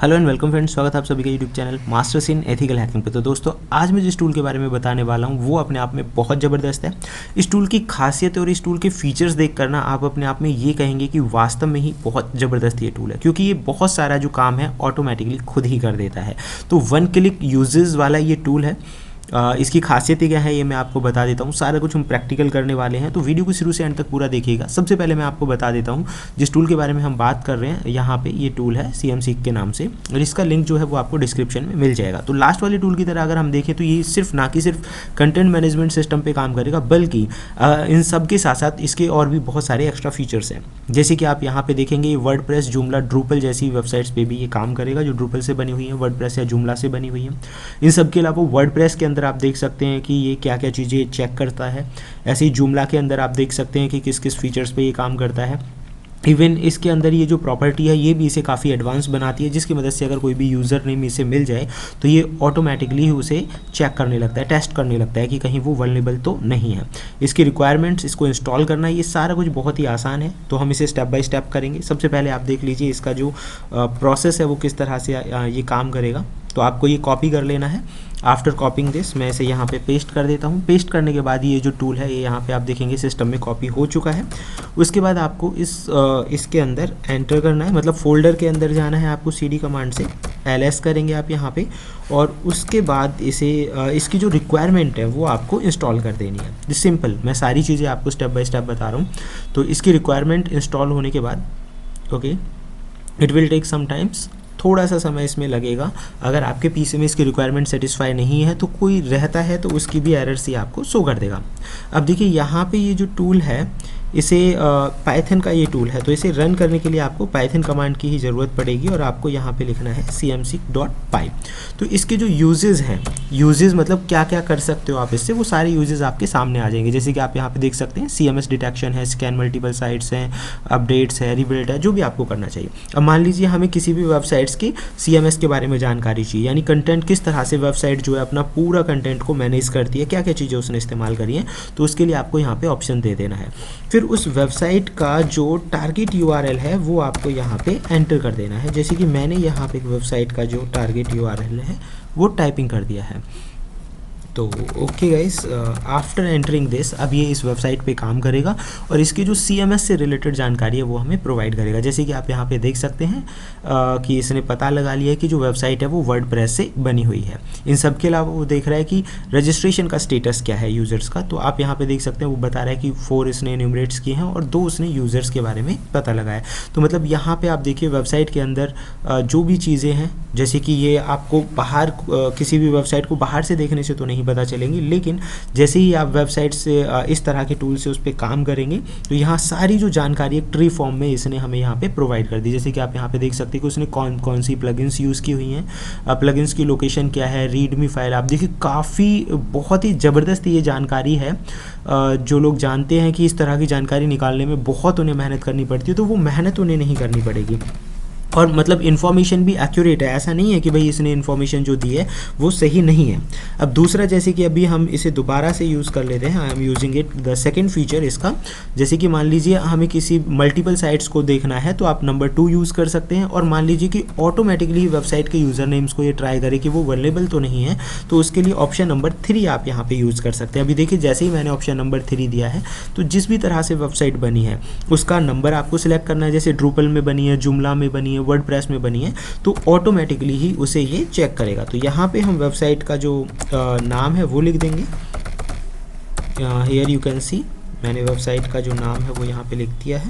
Hello and welcome friends, स्वागत है आप सभी का YouTube channel masters in ethical hacking पे। तो दोस्तों, आज मैं जिस टूल के बारे में बताने वाला हूँ वो अपने आप में बहुत ज़बरदस्त है। इस टूल की खासियत और इस टूल के फीचर्स देख कर ना आप अपने आप में ये कहेंगे कि वास्तव में ही बहुत ज़बरदस्त ये टूल है, क्योंकि ये बहुत सारा जो काम है ऑटोमेटिकली खुद ही कर देता है। तो वन क्लिक यूजेस वाला ये टूल है। इसकी खासियतें क्या है ये मैं आपको बता देता हूँ। सारा कुछ हम प्रैक्टिकल करने वाले हैं, तो वीडियो को शुरू से एंड तक पूरा देखिएगा। सबसे पहले मैं आपको बता देता हूँ जिस टूल के बारे में हम बात कर रहे हैं, यहाँ पे ये टूल है CMSeek के नाम से, और इसका लिंक जो है वो आपको डिस्क्रिप्शन में मिल जाएगा। तो लास्ट वाले टूल की तरह अगर हम देखें तो ये सिर्फ ना कि सिर्फ कंटेंट मैनेजमेंट सिस्टम पे काम करेगा, बल्कि इन सब के साथ साथ इसके और भी बहुत सारे एक्स्ट्रा फीचर्स हैं। जैसे कि आप यहाँ पे देखेंगे ये वर्डप्रेस, जूमला, ड्रूपल जैसी वेबसाइट्स पे भी ये काम करेगा जो ड्रूपल से बनी हुई है, वर्डप्रेस या जूमला से बनी हुई है। इन सब के अलावा वर्डप्रेस के अंदर आप देख सकते हैं कि ये क्या क्या चीज़ें चेक करता है। ऐसे ही जूमला के अंदर आप देख सकते हैं कि किस किस फीचर्स पे ये काम करता है। इवन इसके अंदर ये जो प्रॉपर्टी है ये भी इसे काफ़ी एडवांस बनाती है, जिसकी मदद से अगर कोई भी यूज़र नेम इसे मिल जाए तो ये ऑटोमेटिकली उसे चेक करने लगता है, टेस्ट करने लगता है कि कहीं वो वल्नरेबल तो नहीं है। इसकी रिक्वायरमेंट्स, इसको इंस्टॉल करना, ये सारा कुछ बहुत ही आसान है। तो हम इसे स्टेप बाय स्टेप करेंगे। सबसे पहले आप देख लीजिए इसका जो प्रोसेस है वो किस तरह से ये काम करेगा। तो आपको ये कॉपी कर लेना है। आफ्टर कॉपिंग दिस मैं इसे यहाँ पे पेस्ट कर देता हूँ। पेस्ट करने के बाद ये जो टूल है ये यहाँ पे आप देखेंगे सिस्टम में कॉपी हो चुका है। उसके बाद आपको इसके अंदर एंटर करना है, मतलब फोल्डर के अंदर जाना है आपको CD कमांड से। LS करेंगे आप यहाँ पे, और उसके बाद इसे इसकी जो रिक्वायरमेंट है वो आपको इंस्टॉल कर देनी है। सिंपल, मैं सारी चीज़ें आपको स्टेप बाय स्टेप बता रहा हूँ। तो इसकी रिक्वायरमेंट इंस्टॉल होने के बाद okay, it will take some times, थोड़ा सा समय इसमें लगेगा। अगर आपके PC में इसकी रिक्वायरमेंट सेटिस्फाई नहीं है तो कोई रहता है तो उसकी भी एरर्स ही आपको शो कर देगा। अब देखिए यहाँ पे ये जो टूल है इसे पाइथन का ये टूल है, तो इसे रन करने के लिए आपको पाइथन कमांड की ही ज़रूरत पड़ेगी, और आपको यहाँ पे लिखना है cmseek.py। तो इसके जो यूजेस हैं, यूजेस मतलब क्या क्या कर सकते हो आप इससे, वो सारे यूजेस आपके सामने आ जाएंगे। जैसे कि आप यहाँ पे देख सकते हैं CMS डिटेक्शन है, स्कैन मल्टीपल साइट्स हैं, अपडेट्स है, रिबिल्ड है, जो भी आपको करना चाहिए। अब मान लीजिए हमें किसी भी वेबसाइट्स की CMS के बारे में जानकारी चाहिए, यानी कंटेंट किस तरह से वेबसाइट जो है अपना पूरा कंटेंट को मैनेज करती है, क्या क्या चीज़ें उसने इस्तेमाल करी हैं, तो उसके लिए आपको यहाँ पे ऑप्शन दे देना है। फिर उस वेबसाइट का जो टारगेट URL है वो आपको यहाँ पे एंटर कर देना है। जैसे कि मैंने यहाँ पे एक वेबसाइट का जो टारगेट URL है वो टाइपिंग कर दिया है। तो okay guys, after entering this अब ये इस वेबसाइट पे काम करेगा और इसकी जो CMS से रिलेटेड जानकारी है वो हमें प्रोवाइड करेगा। जैसे कि आप यहाँ पे देख सकते हैं कि इसने पता लगा लिया है कि जो वेबसाइट है वो वर्डप्रेस से बनी हुई है। इन सब के अलावा वो देख रहा है कि रजिस्ट्रेशन का स्टेटस क्या है यूज़र्स का। तो आप यहाँ पे देख सकते हैं वो बता रहा है कि 4 इसने एन्यूमरेट्स किए हैं और 2 उसने यूज़र्स के बारे में पता लगाया। तो मतलब यहाँ पर आप देखिए वेबसाइट के अंदर जो भी चीज़ें हैं, जैसे कि ये आपको बाहर किसी भी वेबसाइट को बाहर से देखने से तो नहीं पता चलेंगी, लेकिन जैसे ही आप वेबसाइट से इस तरह के टूल से उस पर काम करेंगे तो यहाँ सारी जो जानकारी एक ट्री फॉर्म में इसने हमें यहाँ पे प्रोवाइड कर दी। जैसे कि आप यहाँ पे देख सकते हैं कि उसने कौन कौन सी प्लगइन्स यूज़ की हुई हैं, प्लगइन्स की लोकेशन क्या है, रीडमी फाइल। आप देखिए काफ़ी बहुत ही ज़बरदस्त ये जानकारी है। जो लोग जानते हैं कि इस तरह की जानकारी निकालने में बहुत उन्हें मेहनत करनी पड़ती है, तो वो मेहनत उन्हें नहीं करनी पड़ेगी। और मतलब इन्फॉर्मेशन भी एक्यूरेट है, ऐसा नहीं है कि भाई इसने इन्फॉर्मेशन जो दी है वो सही नहीं है। अब दूसरा, जैसे कि अभी हम इसे दोबारा से यूज़ कर लेते हैं, I am using it the second feature इसका। जैसे कि मान लीजिए हमें किसी मल्टीपल साइट्स को देखना है तो आप नंबर 2 यूज़ कर सकते हैं, और मान लीजिए कि ऑटोमेटिकली वेबसाइट के यूज़र नेम्स को ये ट्राई करे कि वो वल्नरेबल तो नहीं है, तो उसके लिए ऑप्शन नंबर 3 आप यहाँ पर यूज़ कर सकते हैं। अभी देखिए जैसे ही मैंने ऑप्शन नंबर 3 दिया है तो जिस भी तरह से वेबसाइट बनी है उसका नंबर आपको सिलेक्ट करना है। जैसे ड्रूपल में बनी है, जुमला में बनी है, वर्डप्रेस में बनी है, तो ऑटोमेटिकली ही उसे ये चेक करेगा। तो यहाँ पे हम वेबसाइट का जो नाम है वो लिख देंगे। हियर यू कैन सी, मैंने वेबसाइट का जो नाम है वो यहाँ पे लिख दिया है,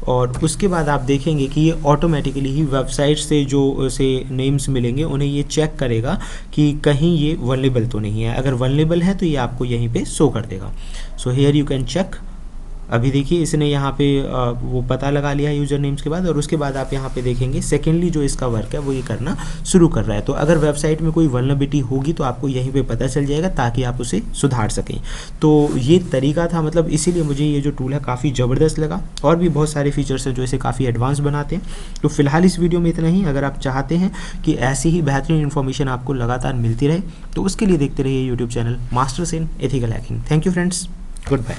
और उसके बाद आप देखेंगे कि ये ऑटोमेटिकली ही वेबसाइट से जो उसे नेम्स मिलेंगे उन्हें ये चेक करेगा कि कहीं ये वल्नरेबल तो नहीं है। अगर वल्नरेबल है तो ये आपको यहीं पे शो कर देगा। So here you can check. अभी देखिए इसने यहाँ पे वो पता लगा लिया है यूज़र नेम्स के बाद, और उसके बाद आप यहाँ पे देखेंगे सेकेंडली जो इसका वर्क है वो ये करना शुरू कर रहा है। तो अगर वेबसाइट में कोई वल्नरेबिलिटी होगी तो आपको यहीं पे पता चल जाएगा ताकि आप उसे सुधार सकें। तो ये तरीका था, मतलब इसीलिए मुझे ये जो टूल है काफ़ी ज़बरदस्त लगा। और भी बहुत सारे फीचर्स हैं जो इसे काफ़ी एडवांस बनाते हैं। तो फिलहाल इस वीडियो में इतना ही। अगर आप चाहते हैं कि ऐसी ही बेहतरीन इन्फॉर्मेशन आपको लगातार मिलती रहे तो उसके लिए देखते रहिए YouTube channel masters in ethical hacking. Thank you friends, good bye.